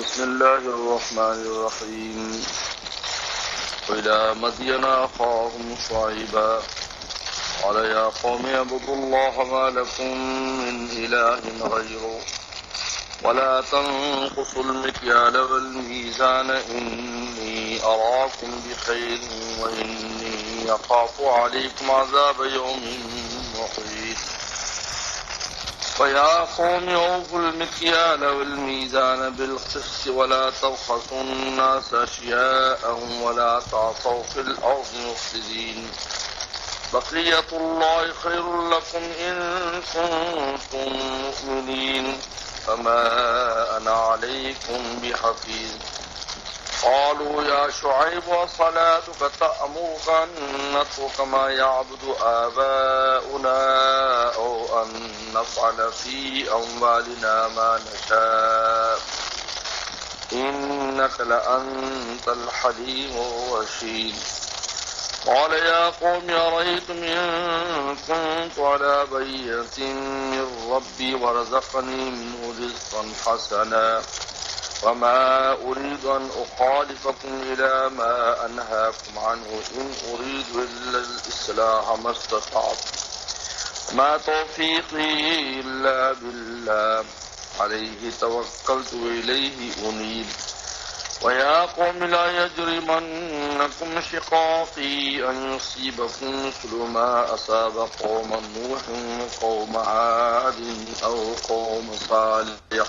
بسم الله الرحمن الرحيم. وإلى مدين أخاهم شعيبا قال يا قوم اعبدوا الله ما لكم من إله غيره ولا تنقصوا المكيال والميزان إني أراكم بخير وإني أخاف عليكم عذاب يوم محيط. ويا قوم أوفوا المكيال والميزان بالقسط ولا تبخسوا الناس أشياءهم ولا تعصوا في الأرض مفسدين. بقية الله خير لكم إن كنتم مؤمنين فما أنا عليكم بحفيظ. قالوا يا شعيب وصلاتك تأمرك أن نترك ما يعبد آباؤنا أو أن نفعل في أموالنا ما نشاء إنك لأنت الحليم الرشيد. قال يا قوم أرأيتم إن كنت على بينة من ربي ورزقني منه رزقا حسنا وما أريد أن أخالفكم إلى ما أنهاكم عنه إن أريد إلا الإصلاح ما استطعت ما توفيقي إلا بالله عليه توكلت وإليه أنيب. ويا قوم لا يجرمنكم شقاقي أن يصيبكم مثل ما أصاب قوم نوح وقوم عاد أو قوم صالح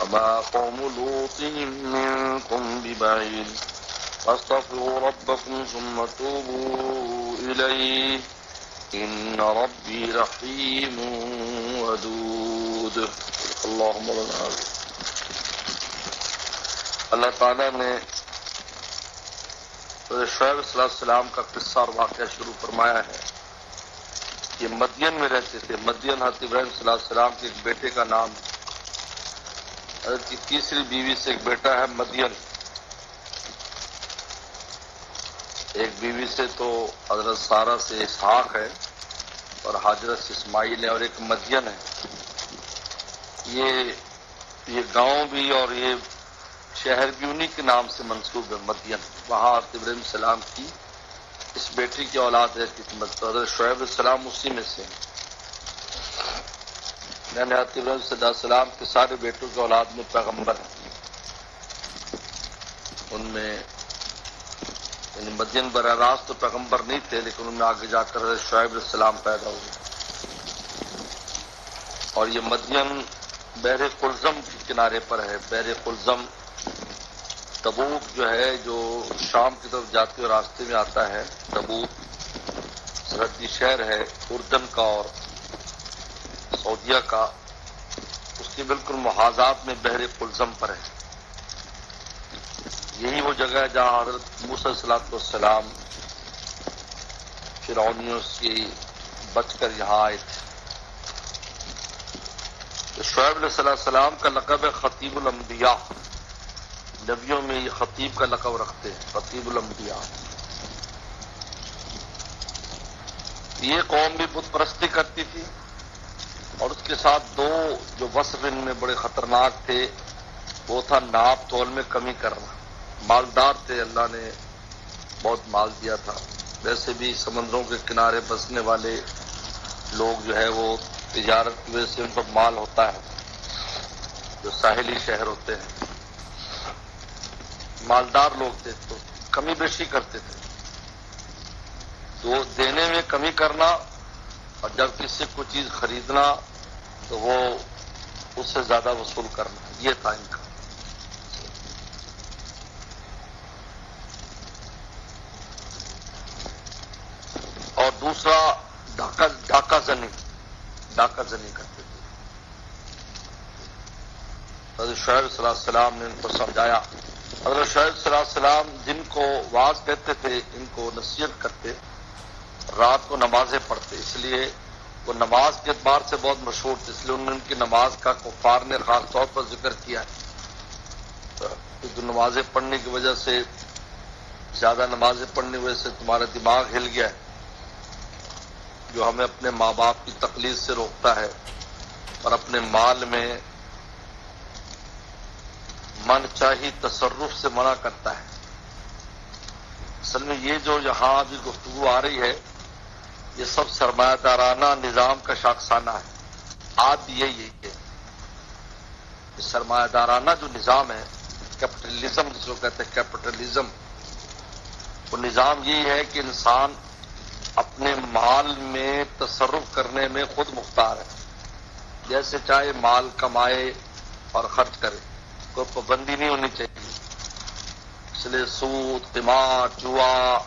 وما قوم لوط منكم ببعيد. فاستغفروا ربكم ثم توبوا إليه إن ربي رحيم ودود. اللهم لنا. اللہ تعالیٰ نے شعیب صلی اللہ علیہ وسلم کا قصہ اور واقعہ شروع فرمایا ہے. یہ مدین میں رہتے تھے. مدین حضرت ابراہیم صلی اللہ علیہ وسلم کے ایک بیٹے کا نام. حضرت کی تیسری بیوی سے ایک بیٹا ہے مدین. ایک بیوی سے تو حضرت سارہ سے اسحاق ہے اور حاجرہ سے اسماعیل ہے اور ایک مدین ہے. یہ گاؤں بھی اور یہ شہر بھی انہی کے نام سے منسوب ہے مدین. وہاں حضرت ابراہیم السلام کی اس بیٹی کی اولاد رہتی تھی. حضرت شعیب السلام اسی میں سے. یعنی حضرت ابراہیم صلی اللہ علیہ وسلم کے سارے بیٹوں کی اولاد میں پیغمبر ہیں. ان میں یعنی مدین براہ راست تو پیغمبر نہیں تھے لیکن ان میں آگے جا کر حضرت شعیب علیہ السلام پیدا ہوئے. اور یہ مدین بحر قلزم کے کنارے پر ہے. بحر قلزم تبوک جو ہے جو شام کی طرف جاتے ہوئے راستے میں آتا ہے. تبوک سرحدی شہر ہے اردن کا اور سعودیہ کا. اس کے بالکل محاذات میں بحر قلزم پر ہے. یہی وہ جگہ ہے جہاں حضرت موسیٰ علیہ السلام فرعونیوں سے بچ کر یہاں آئے تھے. تو شعیب علیہ السلام کا لقب ہے خطیب الانبیاء. نبیوں میں یہ خطیب کا لقب رکھتے ہیں, خطیب الانبیاء. یہ قوم بھی بت پرستی کرتی تھی اور اس کے ساتھ دو جو وصف ان میں بڑے خطرناک تھے وہ تھا ناپ تول میں کمی کرنا. مالدار تھے, اللہ نے بہت مال دیا تھا. ویسے بھی سمندروں کے کنارے بسنے والے لوگ جو ہے وہ تجارت کی وجہ سے ان پر مال ہوتا ہے. جو ساحلی شہر ہوتے ہیں مالدار لوگ تھے تو کمی بیشی کرتے تھے. تو دینے میں کمی کرنا اور جب کسی کو چیز خریدنا تو وہ اس سے زیادہ وصول کرنا, یہ تھا ان کا. اور دوسرا ڈاکہ زنی کرتے تھے. حضرت شعیب صلی اللہ علیہ وسلم نے ان کو سمجھایا. حضرت شعیب صلی اللہ علیہ وسلم جن کو واعظ کہتے تھے ان کو نصیحت کرتے, رات کو نمازیں پڑھتے. اس لیے وہ نماز کے اعتبار سے بہت مشہور تھے. اس لیے انہوں نے ان کی نماز کا کفار نے خاص طور پر ذکر کیا ہے. جو نمازیں پڑھنے کی وجہ سے زیادہ نمازیں پڑھنے کی وجہ سے تمہارا دماغ ہل گیا ہے, جو ہمیں اپنے ماں باپ کی تقلید سے روکتا ہے اور اپنے مال میں چاہی تصرف سے منع کرتا ہے. اصل میں یہ جو یہاں ابھی گفتگو آ رہی ہے یہ سب سرمایہ دارانہ نظام کا شاخسانہ ہے. آج بھی یہی ہے. سرمایہ دارانہ جو نظام ہے کیپٹلزم جس کو کہتے ہیں کیپٹلزم، وہ نظام یہی ہے کہ انسان اپنے مال میں تصرف کرنے میں خود مختار ہے. جیسے چاہے مال کمائے اور خرچ کرے، کوئی پابندی نہیں ہونی چاہیے. اس لیے سود، قمار، جوا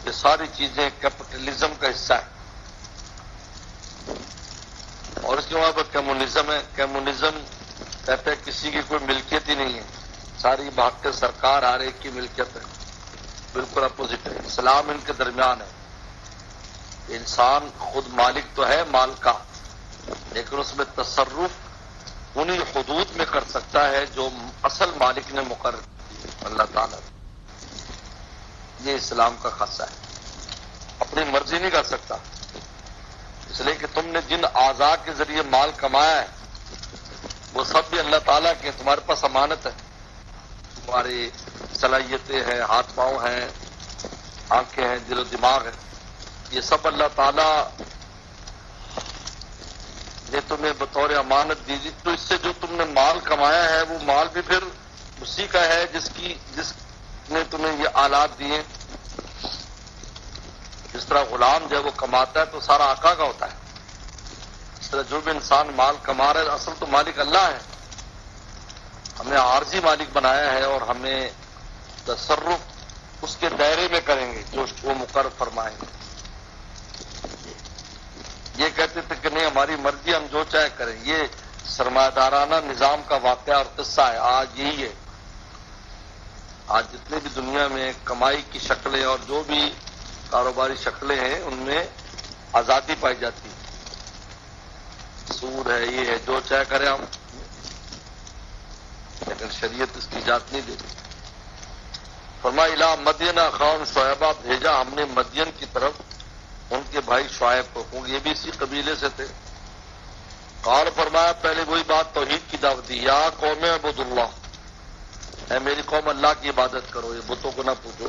یہ ساری چیزیں کیپٹلزم کا حصہ ہے. اور اس کے بعد کمیونزم ہے. کمیونزم کہتے ہیں کسی کی کوئی ملکیت ہی نہیں ہے، ساری بھاگ کے سرکار ہر ایک کی ملکیت ہے. بالکل اپوزٹ ہے. اسلام ان کے درمیان ہے. انسان خود مالک تو ہے مال کا، لیکن اس میں تصرف انہی حدود میں کر سکتا ہے جو اصل مالک نے مقرر کی اللہ تعالی. یہ اسلام کا خاصہ ہے. اپنی مرضی نہیں کر سکتا. اس لیے کہ تم نے جن اعضاء کے ذریعے مال کمایا ہے وہ سب بھی اللہ تعالیٰ کے، تمہارے پاس امانت ہے. تمہاری صلاحیتیں ہیں، ہاتھ پاؤں ہیں، آنکھیں ہیں، دل و دماغ ہے، یہ سب اللہ تعالیٰ نے تمہیں بطور امانت دی. تو اس سے جو تم نے مال کمایا ہے وہ مال بھی پھر اسی کا ہے جس نے تمہیں یہ آلات دیے. جس طرح غلام جب وہ کماتا ہے تو سارا آقا کا ہوتا ہے، اس طرح جو بھی انسان مال کما رہا ہے اصل تو مالک اللہ ہے. ہمیں عارضی مالک بنایا ہے اور ہمیں تصرف اس کے دائرے میں کریں گے جو وہ مقرر فرمائیں گے. یہ کہتے تھے کہ نہیں ہماری مرضی ہم جو چاہے کریں. یہ سرمایہ دارانہ نظام کا واقعہ اور قصہ ہے. آج یہی ہے. آج جتنے بھی دنیا میں کمائی کی شکلیں اور جو بھی کاروباری شکلیں ہیں ان میں آزادی پائی جاتی ہے. سود ہے، یہ ہے، جو چاہے کریں ہم، لیکن شریعت اس کی اجازت نہیں دیتی. فرمایا الی مدین اخاہم شعیبہ، بھیجا ہم نے مدین کی طرف ان کے بھائی شعیب کو، کیونکہ یہ بھی اسی قبیلے سے تھے. قال فرمایا پہلے وہی بات توحید کی دعوت دی. یا قوم اعبدوا اللہ، اے میری قوم اللہ کی عبادت کرو، یہ بتوں کو نہ پوچھو.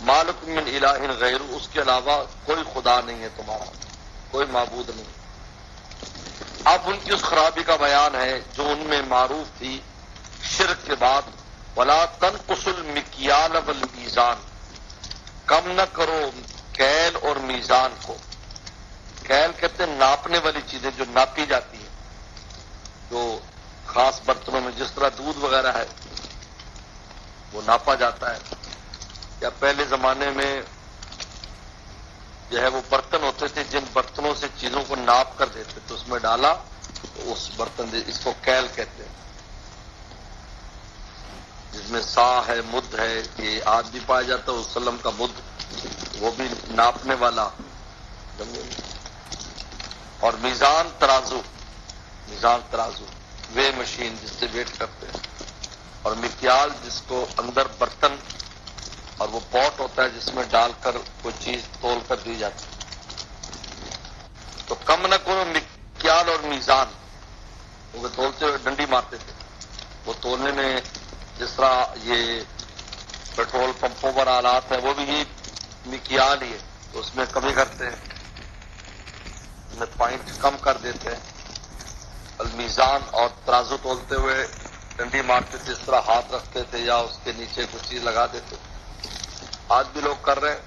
مالکم من الہ غیر، اس کے علاوہ کوئی خدا نہیں ہے تمہارا، کوئی معبود نہیں. اب ان کی اس خرابی کا بیان ہے جو ان میں معروف تھی شرک کے بعد. ولا تنقصوا المکیال والمیزان، کم نہ کرو کیل اور میزان کو. کیل کہتے ہیں ناپنے والی چیزیں جو ناپی جاتی ہیں، جو خاص برتنوں میں جس طرح دودھ وغیرہ ہے وہ ناپا جاتا ہے. یا پہلے زمانے میں جو ہے وہ برتن ہوتے تھے جن برتنوں سے چیزوں کو ناپ کر دیتے تو اس میں ڈالا تو اس برتن اس کو کیل کہتے ہیں. جس میں سا ہے، مد ہے، یہ آج بھی پایا جاتا ہے وسلم کا مد، وہ بھی ناپنے والا. اور میزان ترازو، میزان ترازو وے مشین جس سے ویٹ کرتے ہیں. اور مکیال جس کو اندر برتن اور وہ پوٹ ہوتا ہے جس میں ڈال کر کوئی چیز تول کر دی جاتی ہے. تو کم نہ کرو مکیال اور میزان، وہ تولتے ہوئے ڈنڈی مارتے تھے. وہ تولنے میں جس طرح یہ پیٹرول پمپوں پر آلات ہیں وہ بھی یہ مکیال ہی ہے، تو اس میں کمی کرتے ہیں، اس میں پوائنٹ کم کر دیتے ہیں. المیزان اور ترازو تولتے ہوئے ڈنڈی مارتے تھے، اس طرح ہاتھ رکھتے تھے یا اس کے نیچے کچھ چیز لگا دیتے. آج بھی لوگ کر رہے ہیں.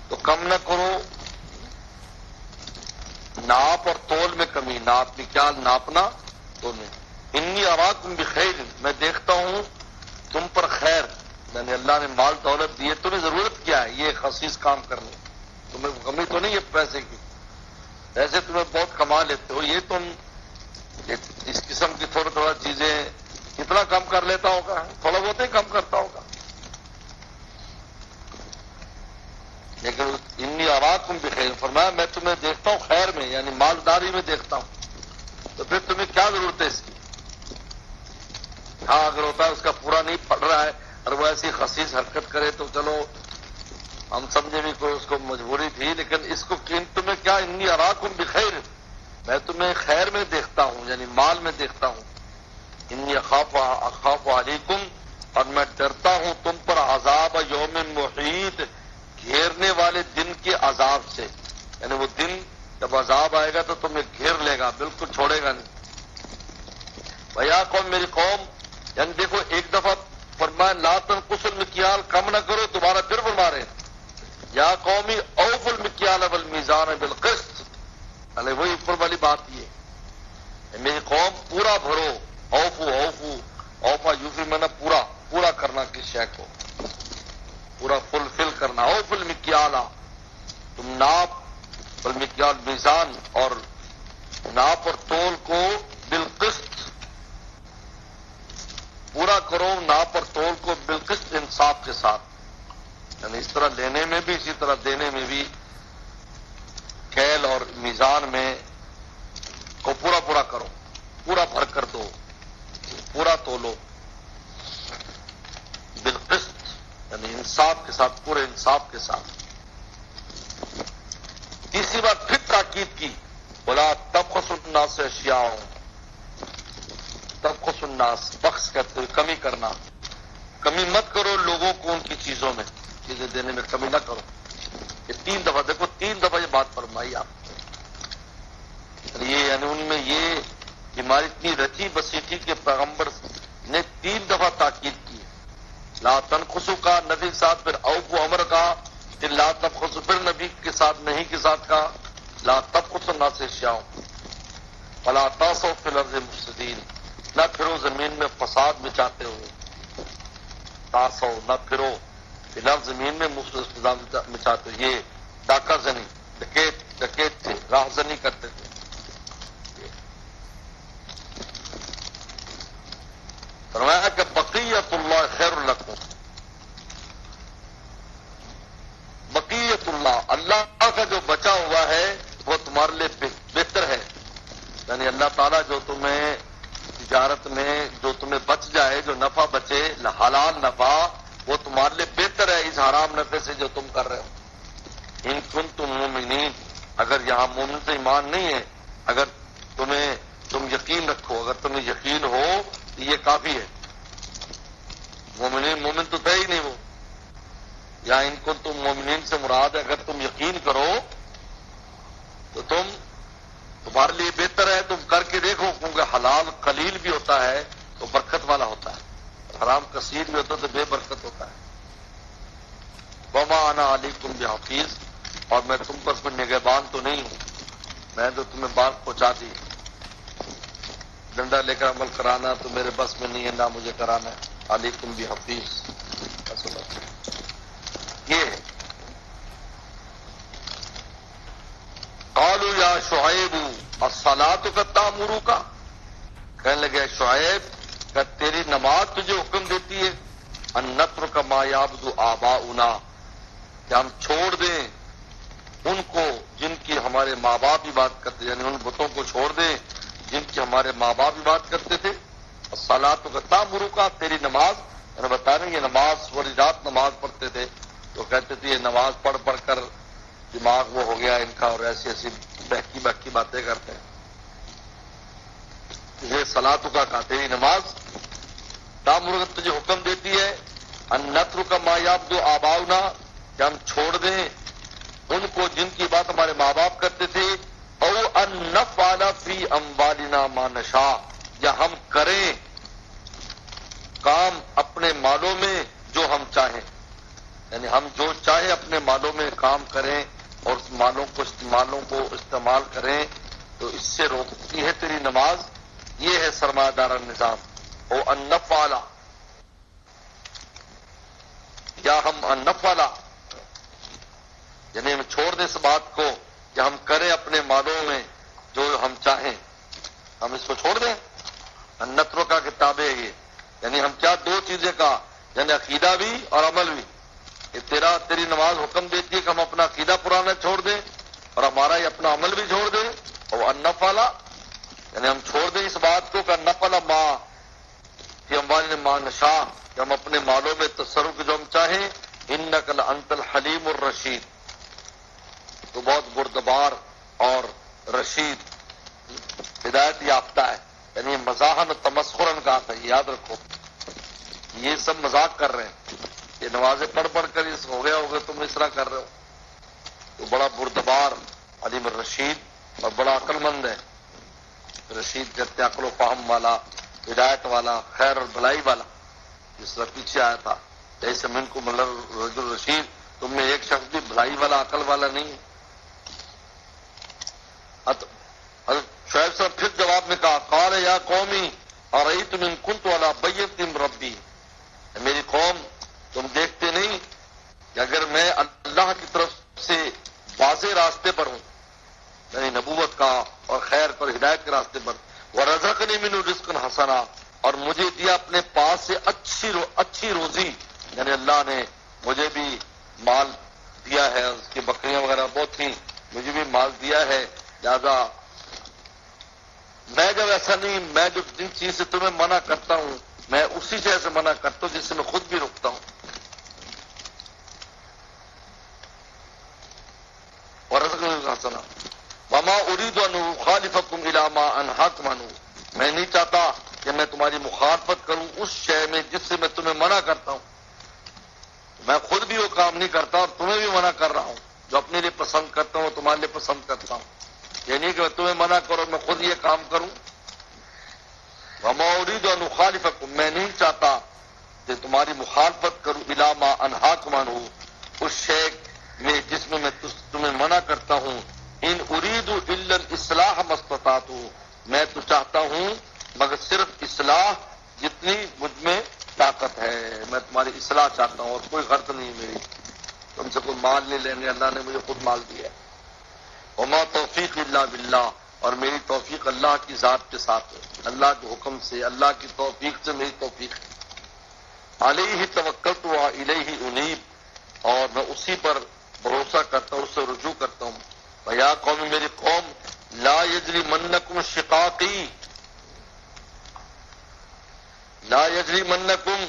تو کم نہ کرو ناپ اور تول میں کمی. ناپ مکیال ناپنا، تول میں. انی اراکم بخیر، میں دیکھتا ہوں تم پر خیر. یعنی اللہ نے مال دولت دی ہے، تمہیں ضرورت کیا ہے یہ خصیص کام کرنے؟ تمہیں کمی تو نہیں ہے پیسے کی، پیسے تمہیں بہت کما لیتے ہو. یہ تم اس قسم کی تھوڑا چیزیں کتنا کم کر لیتا ہوگا؟ تھوڑا بہت ہی کم کرتا ہوگا. لیکن انی اراکم بخیر، فرمایا میں تمہیں دیکھتا ہوں خیر میں، یعنی مالداری میں دیکھتا ہوں. تو پھر تمہیں کیا ضرورت ہے اس کی؟ ہاں اگر ہوتا ہے اس کا پورا نہیں پڑ رہا ہے اور وہ ایسی خصیص حرکت کرے تو چلو ہم سمجھے بھی کوئی اس کو مجبوری تھی، لیکن اس کو تمہیں کیا؟ انی اراکم بخیر، میں تمہیں خیر میں دیکھتا ہوں، یعنی مال میں دیکھتا ہوں. انی اخاف علیکم، اور میں ڈرتا ہوں تم پر عذاب یوم محیط، گھیرنے والے دن کے عذاب سے، یعنی وہ دن جب عذاب آئے گا تو تمہیں گھیر لے گا، بالکل چھوڑے گا نہیں۔ بھیا قوم، میری قوم، یعنی دیکھو ایک دفعہ فرمایا لا تنقصوا المکیال، کم نہ کرو، دوبارہ پھر فرما رہے ہیں یا قومی اوفوا المکیال والمیزان بالقسط، ارے وہی اوپر والی بات یہ ہے، میری قوم پورا بھرو، اوفا یوفی میں نے پورا کرنا کس شے کو، پورا فلفل کرنا، اوفوا المکیال، تم ناپ والمکیال میزان، اور ناپ اور تول کو بالقسط پورا کرو، ناپ اور تول کو بالقسط، انصاف کے ساتھ، یعنی اس طرح لینے میں بھی اسی طرح دینے میں بھی، کیل اور میزان میں کو پورا کرو، پورا بھر کر دو، پورا تولو، بالقسط یعنی انصاف کے ساتھ، پورے انصاف کے ساتھ۔ تیسری بار پھر تاکید کی، بولا تبخسوا الناس اشیاءہم، تبخسوا الناس، بخس کرتے ہوئے کمی کرنا، کمی مت کرو لوگوں کو ان کی چیزوں میں، چیزیں دینے میں کمی نہ کرو۔ یہ 3 دفعہ، دیکھو 3 دفعہ یہ بات فرمائی آپ یہ، یعنی ان میں یہ بیماری اتنی رچی بسی تھی کہ پیغمبر نے 3 دفعہ تاکید کی، لا تنقصوا کا نبی کے ساتھ، پھر اوفوا امر کا، پھر لا تبخسوا، پھر نبی کے ساتھ نہیں کے ساتھ کا لا تبخسوا الناس اشیاءہم ولا تعثوا فی الارض مفسدین، نہ پھرو زمین میں فساد مچاتے ہوئے، تعثوا نہ پھرو فی الارض زمین میں فساد مچاتے ہوئے، یہ ڈاکہ زنی، ڈکیت تھے، راہ زنی کرتے تھے۔ فرمایا کہ بقیت اللہ خیر لکم، بقیت اللہ، اللہ کا جو بچا ہوا ہے وہ تمہارے لیے بہتر ہے، یعنی اللہ تعالیٰ جو تمہیں تجارت میں جو تمہیں بچ جائے، جو نفع بچے، حلال نفع، وہ تمہارے لیے بہتر ہے اس حرام نفع سے جو تم کر رہے ہو۔ ان کنتم مومنین، اگر یہاں مومن سے ایمان نہیں ہے، اگر تم یقین رکھو، اگر تمہیں یقین ہو تو یہ کافی ہے۔ مومن تو تھے ہی نہیں وہ، یا ان کو تم مومنین سے مراد ہے اگر تم یقین کرو تو تمہارے لیے بہتر ہے، تم کر کے دیکھو، کیونکہ حلال قلیل بھی ہوتا ہے تو برکت والا ہوتا ہے، حرام کثیر بھی ہوتا ہے تو بے برکت ہوتا ہے۔ وما انا علیکم بحفیظ، اور میں تم پر کوئی نگہبان تو نہیں ہوں، میں تو تمہیں بات پہنچا دی، ڈنڈا لے کر عمل کرانا تو میرے بس میں نہیں ہے، نہ مجھے کرانا ہے، علیکم بحفیظ، یہ ہے۔ قالوا یا شعیب الصلاۃ تأمرک، کہنے لگے شعیب کہ تیری نماز تجھے حکم دیتی ہے، ان نترک ما یعبد آباؤنا، کہ ہم چھوڑ دیں ان کو جن کی ہمارے ماں باپ عبادت کرتے، یعنی ان بتوں کو چھوڑ دیں جن کی ہمارے ماں باپ عبادت کرتے تھے۔ الصلاۃ تأمرک، تیری نماز، میں نے بتایا نا یہ نماز پوری رات نماز پڑھتے تھے تو کہتے تھے یہ نماز پڑھ کر دماغ وہ ہو گیا ان کا، اور ایسی بہکی باتیں کرتے ہیں، یہ صلاۃ کا کہتے ہیں نماز تأمرک تجھے حکم دیتی ہے، ان نترک ما یعبد آباؤنا، کہ ہم چھوڑ دیں ان کو جن کی بات ہمارے ماں باپ کرتے تھے، او ان نفعل فی اموالنا ما نشاء، یا ہم کریں کام اپنے مالوں میں جو ہم چاہیں، یعنی ہم جو چاہیں اپنے مالوں میں کام کریں اور اس مالوں کو استعمال کریں، تو اس سے روکتی ہے تیری نماز۔ یہ ہے سرمایہ دارہ نظام، او ان نفعل، یا ہم ان نفعل، یعنی ہم چھوڑ دیں اس بات کو کہ ہم کریں اپنے مالوں میں جو ہم چاہیں، ہم اس کو چھوڑ دیں۔ نترو کا کتاب ہے یہ، یعنی ہم کیا دو چیزیں کا، یعنی عقیدہ بھی اور عمل بھی، یہ تیری نماز حکم دیتی ہے کہ ہم اپنا عقیدہ پرانا چھوڑ دیں اور ہمارا یہ اپنا عمل بھی چھوڑ دیں، اور النفعل، یعنی ہم چھوڑ دیں اس بات کو کہ النفعل ما فی اموالنا ما نشاء، کہ ہم اپنے مالوں میں تصرف جو ہم چاہیں، انک لانت الحلیم الرشید، تو بہت بردبار اور رشید ہدایت یافتہ ہے، یعنی مزاحن و تمسخرن کہا تھا، یاد رکھو یہ سب مذاق کر رہے ہیں، یہ نمازیں پڑھ پڑھ کر اس ہو گیا تم اس طرح کر رہے ہو. تو بڑا بردبار علیم الرشید اور بڑا عقل مند ہے. رشید کہتے عقل و فہم والا، ہدایت والا، خیر اور بھلائی والا. جس طرح پیچھے آیا تھا جیسے من کو رجل رشید، تم میں ایک شخص بھی بھلائی والا عقل والا نہیں ہے. شعیب صاحب پھر جواب میں کہا قال یا قومی ارأیتم ان کنت علی بینۃ من ربی، میری قوم تم دیکھتے نہیں کہ اگر میں اللہ کی طرف سے واضح راستے پر ہوں، یعنی نبوت کا اور خیر پر ہدایت کے راستے پر، ورزقنی منہ رزقا حسنا، اور مجھے دیا اپنے پاس سے اچھی روزی، یعنی اللہ نے مجھے بھی مال دیا ہے، اس کی بکریاں وغیرہ بہت تھیں، مجھے بھی مال دیا ہے، لہذا میں جب ایسا نہیں، میں جو جن چیز سے تمہیں منع کرتا ہوں میں اسی شے سے منع کرتا ہوں جس سے میں خود بھی رکتا ہوں. ورزقنا وما اريد ان اخالفكم الى ما انهاكم عنه، میں نہیں چاہتا کہ میں تمہاری مخالفت کروں اس شے میں جس سے میں تمہیں منع کرتا ہوں. میں خود بھی وہ کام نہیں کرتا اور تمہیں بھی منع کر رہا ہوں. جو اپنے لیے پسند کرتا ہوں تمہارے لیے پسند کرتا ہوں، یہ نہیں کہ میں تمہیں منع کروں میں خود یہ کام کروں. وما اريد ان اخالفكم، میں نہیں چاہتا کہ تمہاری مخالفت کروں الى ما انهاكم عنه، اس شے میں جس میں میں تمہیں منع کرتا ہوں. ان اريد الا الاصلاح ما استطعت، میں تو چاہتا ہوں مگر صرف اصلاح جتنی مجھ میں طاقت ہے، میں تمہاری اصلاح چاہتا ہوں اور کوئی غرض نہیں میری تم سے کوئی مال نہیں لینے، اللہ نے مجھے خود مال دیا ہے. وما توفیق الا باللہ، اور میری توفیق اللہ کی ذات کے ساتھ ہے، اللہ کے حکم سے، اللہ کی توفیق سے میری توفیق ہے. علیہ توکلت و الیہ انیب، اور میں اسی پر بھروسہ کرتا ہوں، اس سے رجوع کرتا ہوں. یا قوم، میری قوم، لا یجرمنکم شقاقی، لا یجرمنکم،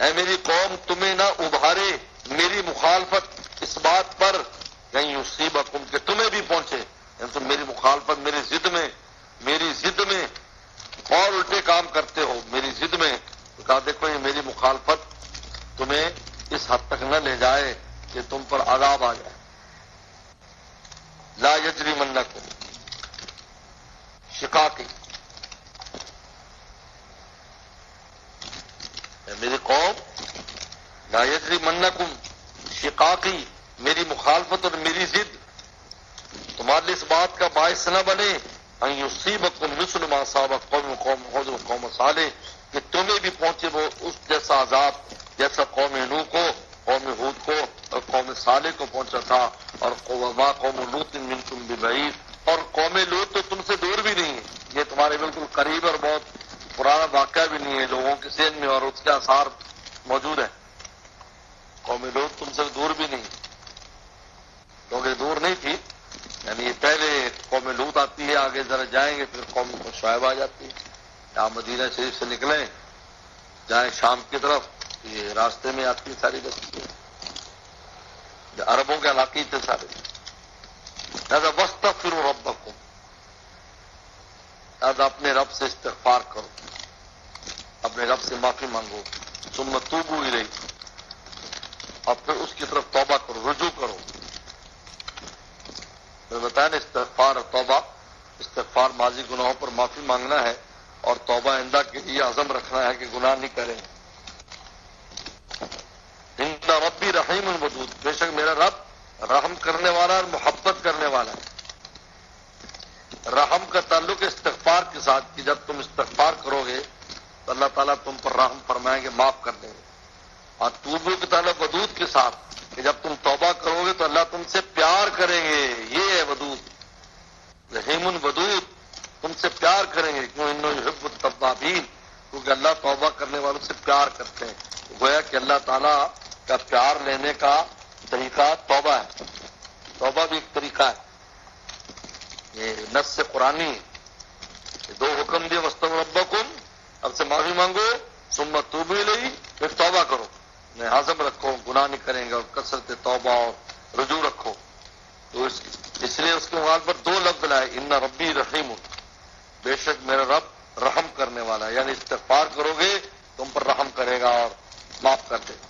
اے میری قوم تمہیں نہ ابھارے میری مخالفت اس بات پر کہیں یصیبکم، کہ تمہیں بھی پہنچے، یعنی تم میری مخالفت میری ضد میں اور الٹے کام کرتے ہو میری ضد میں. تو کہا دیکھو یہ میری مخالفت تمہیں اس حد تک نہ لے جائے کہ تم پر عذاب آ جائے. لا یجرمنکم شقاقی، میری قوم، لا یجرمنکم شقاقی، میری مخالفت اور میری ضد تمہارے لیے اس بات کا باعث نہ بنے ان یصیبکم مثل ما اصاب قوم ہود و قوم صالح، کہ تمہیں بھی پہنچے وہ اس جیسا عذاب جیسا قوم نوح کو، قوم ہود کو اور قوم صالح کو پہنچا تھا. اور وما قوم لوط منکم ببعید، اور قوم لوط تو تم سے دور بھی نہیں ہے، یہ تمہارے بالکل قریب اور بہت پرانا واقعہ بھی نہیں ہے، لوگوں کے ذہن میں اور اس کے آثار موجود ہیں. قوم لوط تم سے دور بھی نہیں، کیونکہ دور نہیں تھی، یعنی یہ پہلے قوم لوط آتی ہے، آگے ذرا جائیں گے پھر قوم شعیب آ جاتی ہے. یہاں مدینہ شریف سے نکلیں جائیں شام کی طرف، یہ راستے میں آتی ساری بستی عربوں کے علاقے تھے سارے. لہذا واستغفروا ربکم، لہذا اپنے رب سے استغفار کرو، اپنے رب سے معافی مانگو. ثم توبوا الیہ، اور پھر اس کی طرف توبہ کرو، رجوع کرو. میں بتایا نا استغفار اور توبہ، استغفار ماضی گناہوں پر معافی مانگنا ہے اور توبہ آئندہ کے لیے عزم رکھنا ہے کہ گناہ نہیں کریں. ان ربی رحیم ودود، بے شک میرا رب رحم کرنے والا اور محبت کرنے والا ہے. رحم کا تعلق استغفار کے ساتھ کہ جب تم استغفار کرو گے تو اللہ تعالیٰ تم پر رحم فرمائیں گے، معاف کر دیں گے. اور توبہ کے تعلق ودود کے ساتھ کہ جب تم توبہ کرو گے تو اللہ تم سے پیار کریں گے، یہ ہے ودود. رحیم ودود، تم سے پیار کریں گے، کیوں؟ انہ یحب التوابین، کیونکہ اللہ توبہ کرنے والوں سے پیار کرتے ہیں. گویا کہ اللہ تعالیٰ کا پیار لینے کا طریقہ توبہ ہے. توبہ بھی ایک طریقہ ہے، یہ نص قرآنی ہے. یہ دو حکم دیے، واستغفروا ربکم، اب سے معافی مانگو، ثم توبوا الیہ، پھر توبہ کرو، عزم رکھو گناہ نہیں کریں گے، اور کثرت توبہ اور رجوع رکھو. تو اس لیے اس کے بعد پر دو لفظ لائے، ان ربی رحیم، بے شک میرا رب رحم کرنے والا ہے، یعنی استغفار کرو گے تم پر رحم کرے گا اور معاف کر دے گا۔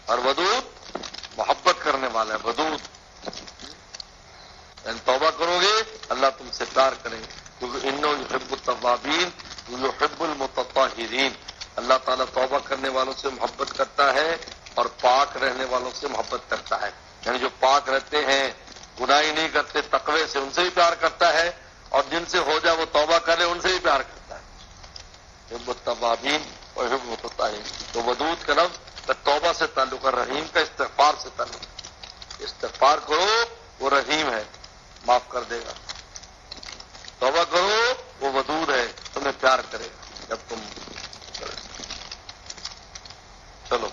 اور ودود محبت کرنے والا ہے، ودود یعنی توبہ کرو گے اللہ تم سے پیار کریں گے، کیونکہ انہو یحب التوابین یحب المتطہرین، اللہ تعالیٰ توبہ کرنے والوں سے محبت کرتا ہے اور پاک رہنے والوں سے محبت کرتا ہے، یعنی جو پاک رہتے ہیں گناہی نہیں کرتے تقوی سے، ان سے بھی پیار کرتا ہے، اور جن سے ہو جائے وہ توبہ کرے ان سے بھی پیار کرتا ہے۔ یحب التوابین اور یحب المتطہرین، تو ودود کا لفظ توبہ سے تعلق ہے، رحیم کا استغفار سے تعلق ہے، استغفار کرو وہ رحیم ہے معاف کر دے گا، توبہ کرو وہ ودود ہے تمہیں پیار کرے گا جب تم چلو